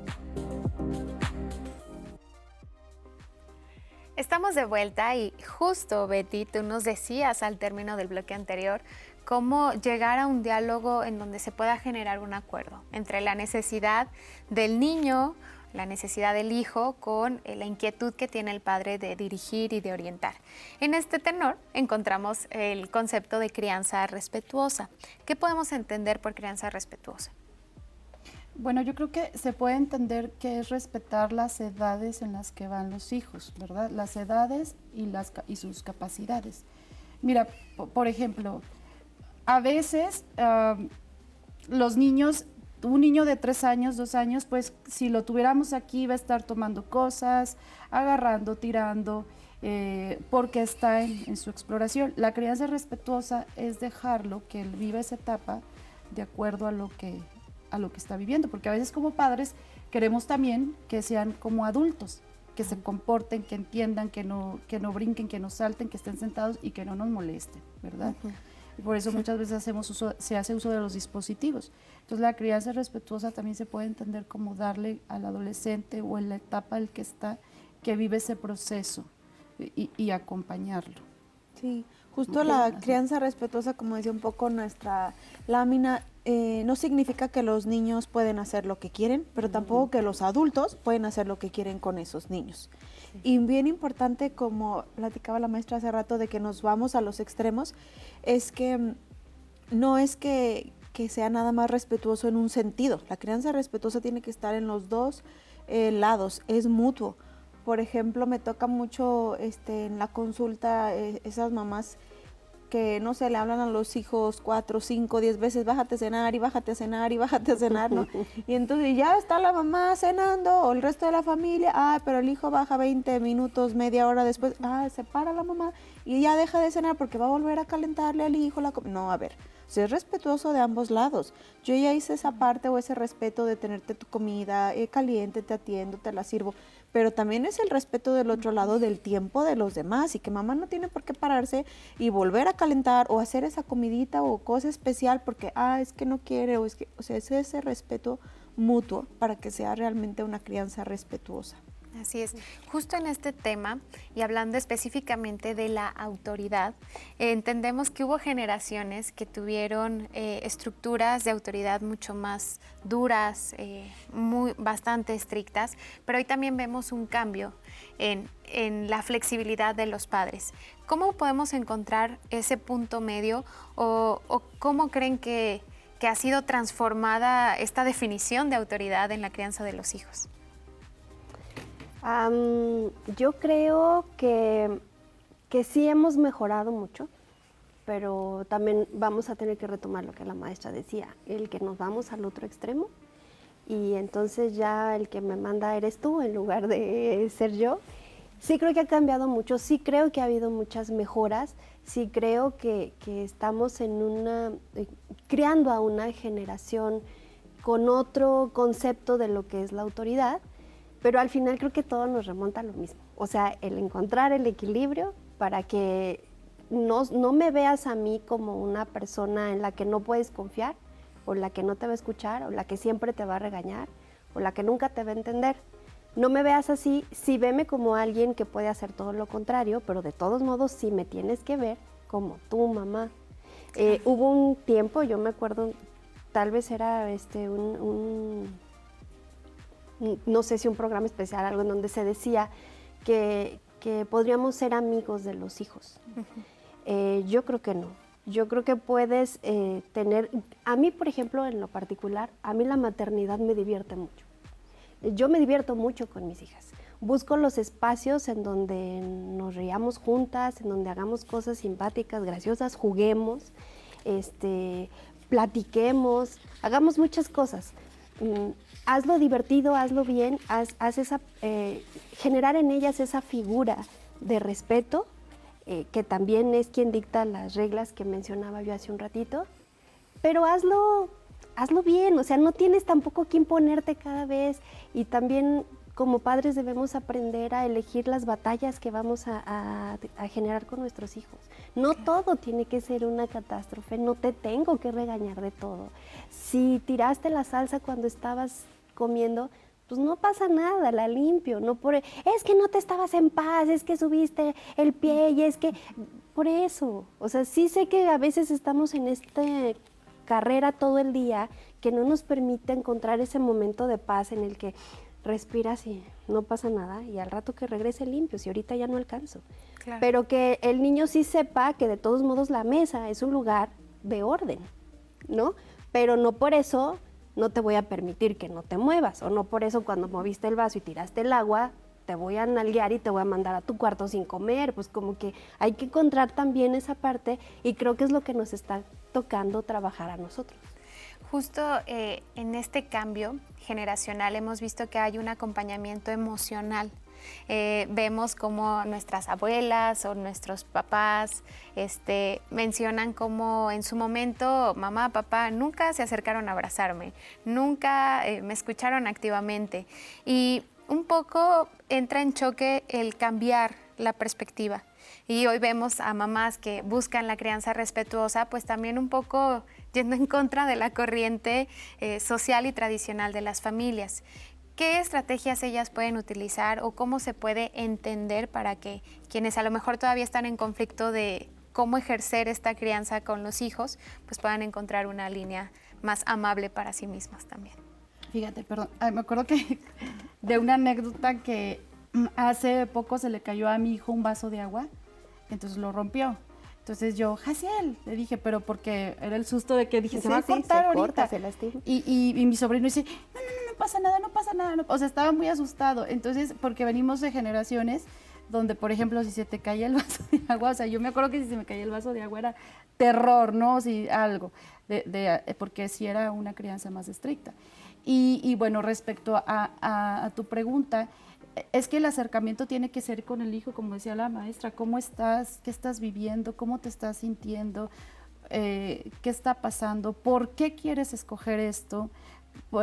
Estamos de vuelta y justo, Betty, tú nos decías al término del bloque anterior cómo llegar a un diálogo en donde se pueda generar un acuerdo entre la necesidad del niño, la necesidad del hijo con la inquietud que tiene el padre de dirigir y de orientar. En este tenor encontramos el concepto de crianza respetuosa. ¿Qué podemos entender por crianza respetuosa? Bueno, yo creo que se puede entender que es respetar las edades en las que van los hijos, ¿verdad? Las edades y sus capacidades. Mira, por ejemplo, a veces los niños, un niño de 3 años, 2 años, pues si lo tuviéramos aquí va a estar tomando cosas, agarrando, tirando, porque está en su exploración. La crianza respetuosa es dejarlo que él viva esa etapa de acuerdo a lo que está viviendo, porque a veces como padres queremos también que sean como adultos, que se comporten, que entiendan, que no brinquen, que no salten, que estén sentados y que no nos molesten, ¿verdad? Y por eso muchas veces se hace uso de los dispositivos. Entonces la crianza respetuosa también se puede entender como darle al adolescente o en la etapa en que está, que vive ese proceso y acompañarlo. Sí, justo la crianza respetuosa, como decía un poco nuestra lámina, no significa que los niños pueden hacer lo que quieren, pero tampoco que los adultos pueden hacer lo que quieren con esos niños. Y bien importante, como platicaba la maestra hace rato, de que nos vamos a los extremos, es que no es que sea nada más respetuoso en un sentido. La crianza respetuosa tiene que estar en los dos lados, es mutuo. Por ejemplo, me toca mucho en la consulta esas mamás que, no sé, le hablan a los hijos 4, 5, 10 veces, bájate a cenar y bájate a cenar y bájate a cenar, ¿no? Y entonces ya está la mamá cenando o el resto de la familia, pero el hijo baja 20 minutos, media hora después, se para la mamá y ya deja de cenar porque va a volver a calentarle al hijo la comida. No, a ver, ser respetuoso de ambos lados. Yo ya hice esa parte o ese respeto de tenerte tu comida caliente, te atiendo, te la sirvo, pero también es el respeto del otro lado del tiempo de los demás y que mamá no tiene por qué pararse y volver a calentar o hacer esa comidita o cosa especial porque, es que no quiere, o sea, es ese respeto mutuo para que sea realmente una crianza respetuosa. Así es. Justo en este tema, y hablando específicamente de la autoridad, entendemos que hubo generaciones que tuvieron estructuras de autoridad mucho más duras, bastante estrictas, pero hoy también vemos un cambio en la flexibilidad de los padres. ¿Cómo podemos encontrar ese punto medio o cómo creen que ha sido transformada esta definición de autoridad en la crianza de los hijos? Yo creo que sí hemos mejorado mucho, pero también vamos a tener que retomar lo que la maestra decía, el que nos vamos al otro extremo y entonces ya el que me manda eres tú en lugar de ser yo. Sí creo que ha cambiado mucho, sí creo que ha habido muchas mejoras, sí creo que estamos creando a una generación con otro concepto de lo que es la autoridad. Pero al final creo que todo nos remonta a lo mismo, o sea, el encontrar el equilibrio para que no me veas a mí como una persona en la que no puedes confiar, o la que no te va a escuchar, o la que siempre te va a regañar, o la que nunca te va a entender. No me veas así, sí veme como alguien que puede hacer todo lo contrario, pero de todos modos sí me tienes que ver como tu mamá. Hubo un tiempo, yo me acuerdo, tal vez era no sé si un programa especial, algo en donde se decía que podríamos ser amigos de los hijos. Yo creo que no. Yo creo que puedes tener... A mí, por ejemplo, en lo particular, a mí la maternidad me divierte mucho. Yo me divierto mucho con mis hijas. Busco los espacios en donde nos riamos juntas, en donde hagamos cosas simpáticas, graciosas, juguemos, platiquemos, hagamos muchas cosas. Hazlo divertido, hazlo bien, generar en ellas esa figura de respeto, que también es quien dicta las reglas que mencionaba yo hace un ratito, pero hazlo bien, o sea, no tienes tampoco que imponerte cada vez, y también como padres debemos aprender a elegir las batallas que vamos a generar con nuestros hijos. No todo tiene que ser una catástrofe, no te tengo que regañar de todo. Si tiraste la salsa cuando estabas comiendo, pues no pasa nada, la limpio, es que no te estabas en paz, es que subiste el pie y es que, por eso, o sea, sí sé que a veces estamos en esta carrera todo el día que no nos permite encontrar ese momento de paz en el que respiras y no pasa nada, y al rato que regrese limpio, si ahorita ya no alcanzo. Claro. Pero que el niño sí sepa que de todos modos la mesa es un lugar de orden, ¿no? Pero no por eso no te voy a permitir que no te muevas, o no por eso cuando moviste el vaso y tiraste el agua, te voy a nalguear y te voy a mandar a tu cuarto sin comer. Pues como que hay que encontrar también esa parte, y creo que es lo que nos está tocando trabajar a nosotros. Justo en este cambio generacional hemos visto que hay un acompañamiento emocional. Vemos como nuestras abuelas o nuestros papás mencionan como en su momento mamá, papá nunca se acercaron a abrazarme, nunca me escucharon activamente, y un poco entra en choque el cambiar la perspectiva. Y hoy vemos a mamás que buscan la crianza respetuosa, pues también un poco yendo en contra de la corriente social y tradicional de las familias. ¿Qué estrategias ellas pueden utilizar o cómo se puede entender para que quienes a lo mejor todavía están en conflicto de cómo ejercer esta crianza con los hijos, pues puedan encontrar una línea más amable para sí mismas también? Fíjate, perdón, me acuerdo que de una anécdota que hace poco se le cayó a mi hijo un vaso de agua, entonces lo rompió. Entonces yo, Jaciel, le dije, pero porque era el susto de que dije, se va a cortar ahorita. Corta, se lastima. Y mi sobrino dice, no pasa nada, no pasa nada. O sea, estaba muy asustado. Entonces, porque venimos de generaciones donde, por ejemplo, si se te caía el vaso de agua, o sea, yo me acuerdo que si se me caía el vaso de agua era terror, ¿no? Si algo, porque sí era una crianza más estricta. Y bueno, respecto a tu pregunta, es que el acercamiento tiene que ser con el hijo, como decía la maestra. ¿Cómo estás? ¿Qué estás viviendo? ¿Cómo te estás sintiendo? ¿Qué está pasando? ¿Por qué quieres escoger esto?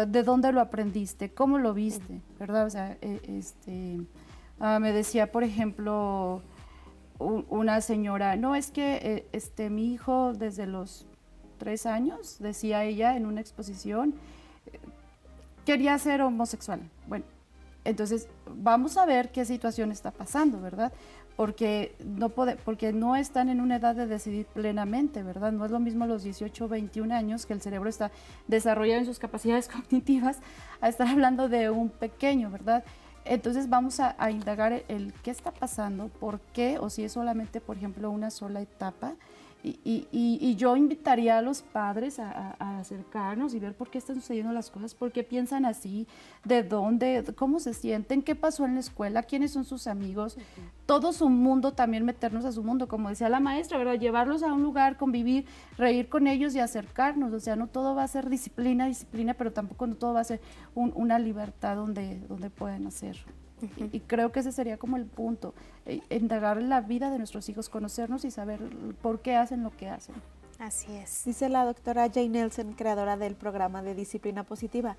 ¿De dónde lo aprendiste? ¿Cómo lo viste? ¿Verdad? O sea, me decía, por ejemplo, una señora, no, es que mi hijo desde los 3 años, decía ella en una exposición, quería ser homosexual. Bueno, entonces vamos a ver qué situación está pasando, ¿verdad? Porque no están en una edad de decidir plenamente, ¿verdad? No es lo mismo los 18 o 21 años que el cerebro está desarrollado en sus capacidades cognitivas a estar hablando de un pequeño, ¿verdad? Entonces vamos a indagar el qué está pasando, por qué, o si es solamente, por ejemplo, una sola etapa. Y yo invitaría a los padres a acercarnos y ver por qué están sucediendo las cosas, por qué piensan así, de dónde, cómo se sienten, qué pasó en la escuela, quiénes son sus amigos, todo su mundo, también meternos a su mundo, como decía la maestra, ¿verdad? Llevarlos a un lugar, convivir, reír con ellos y acercarnos. O sea, no todo va a ser disciplina, pero tampoco no todo va a ser una libertad donde pueden hacer. Y creo que ese sería como el punto, indagar la vida de nuestros hijos, conocernos y saber por qué hacen lo que hacen. Así es. Dice la doctora Jane Nelson, creadora del programa de Disciplina Positiva,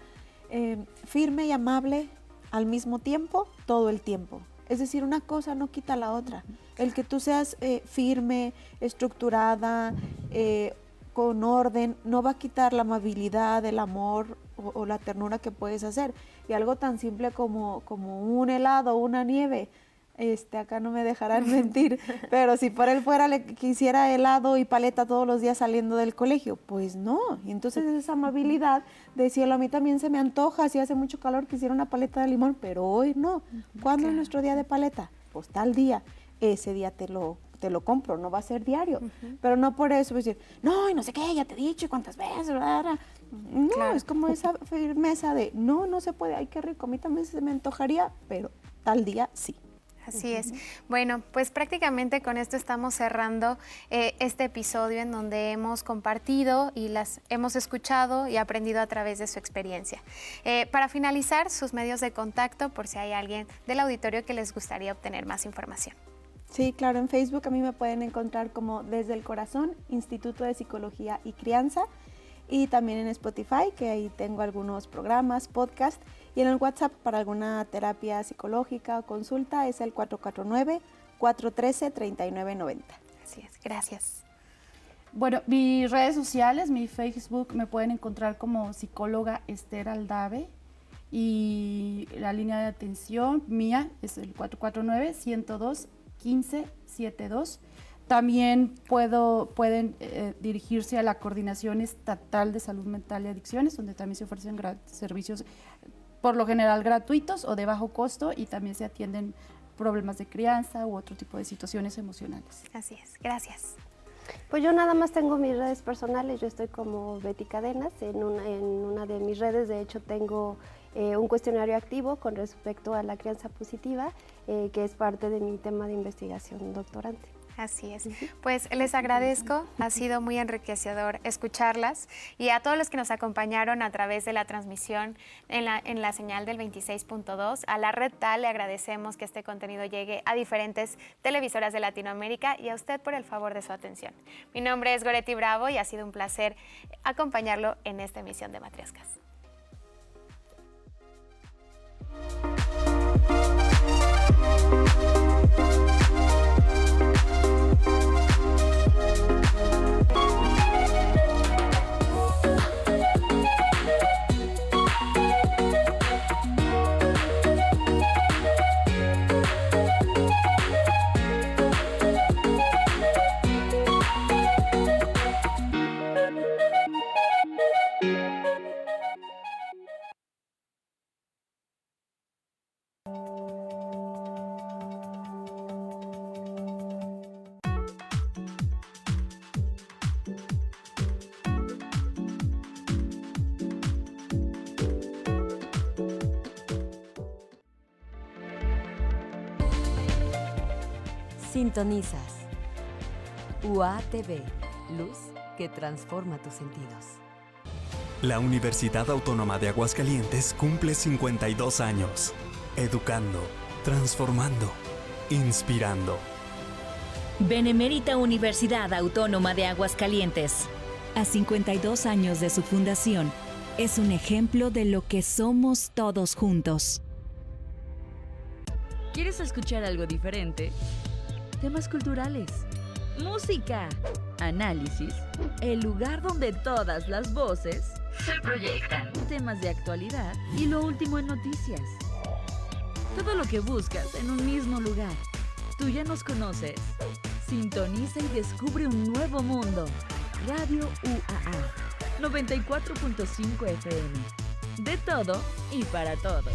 firme y amable al mismo tiempo, todo el tiempo. Es decir, una cosa no quita la otra. El que tú seas firme, estructurada, con orden, no va a quitar la amabilidad, el amor o la ternura que puedes hacer. Y algo tan simple como un helado, una nieve, acá no me dejarán mentir, pero si por él fuera le quisiera helado y paleta todos los días saliendo del colegio, pues no. Y entonces esa amabilidad de cielo, a mí también se me antoja, si hace mucho calor quisiera una paleta de limón, pero hoy no. ¿Cuándo es nuestro día de paleta? Pues tal día, ese día te lo compro, no va a ser diario, pero no por eso decir, no, y no sé qué, ya te he dicho, y cuántas veces, no, claro. Es como esa firmeza de, no se puede, ay, qué rico, a mí también se me antojaría, pero tal día sí. Así es. Bueno, pues prácticamente con esto estamos cerrando este episodio en donde hemos compartido y las hemos escuchado y aprendido a través de su experiencia. Para finalizar, sus medios de contacto por si hay alguien del auditorio que les gustaría obtener más información. Sí, claro, en Facebook a mí me pueden encontrar como Desde el Corazón, Instituto de Psicología y Crianza, y también en Spotify, que ahí tengo algunos programas, podcast, y en el WhatsApp para alguna terapia psicológica o consulta es el 449-413-3990. Así es, gracias. Bueno, mis redes sociales, mi Facebook, me pueden encontrar como psicóloga Esther Aldave, y la línea de atención mía es el 449-102-1572. También pueden dirigirse a la Coordinación Estatal de Salud Mental y Adicciones, donde también se ofrecen servicios por lo general gratuitos o de bajo costo, y también se atienden problemas de crianza u otro tipo de situaciones emocionales. Así es, gracias. Pues yo nada más tengo mis redes personales, yo estoy como Betty Cadenas, en una de mis redes de hecho tengo un cuestionario activo con respecto a la crianza positiva, que es parte de mi tema de investigación doctorante. Así es. Pues les agradezco, ha sido muy enriquecedor escucharlas, y a todos los que nos acompañaron a través de la transmisión en la señal del 26.2, a la Red TAL le agradecemos que este contenido llegue a diferentes televisoras de Latinoamérica, y a usted por el favor de su atención. Mi nombre es Goretti Bravo y ha sido un placer acompañarlo en esta emisión de Matrioscas. Sintonizas UATV, luz que transforma tus sentidos. La Universidad Autónoma de Aguascalientes cumple 52 años. Educando, transformando, inspirando. Benemérita Universidad Autónoma de Aguascalientes, a 52 años de su fundación, es un ejemplo de lo que somos todos juntos. ¿Quieres escuchar algo diferente? Temas culturales, música, análisis, el lugar donde todas las voces se proyectan, temas de actualidad y lo último en noticias. Todo lo que buscas en un mismo lugar. Tú ya nos conoces. Sintoniza y descubre un nuevo mundo. Radio UAA 94.5 FM. De todo y para todos.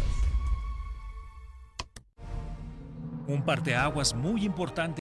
Un parteaguas muy importante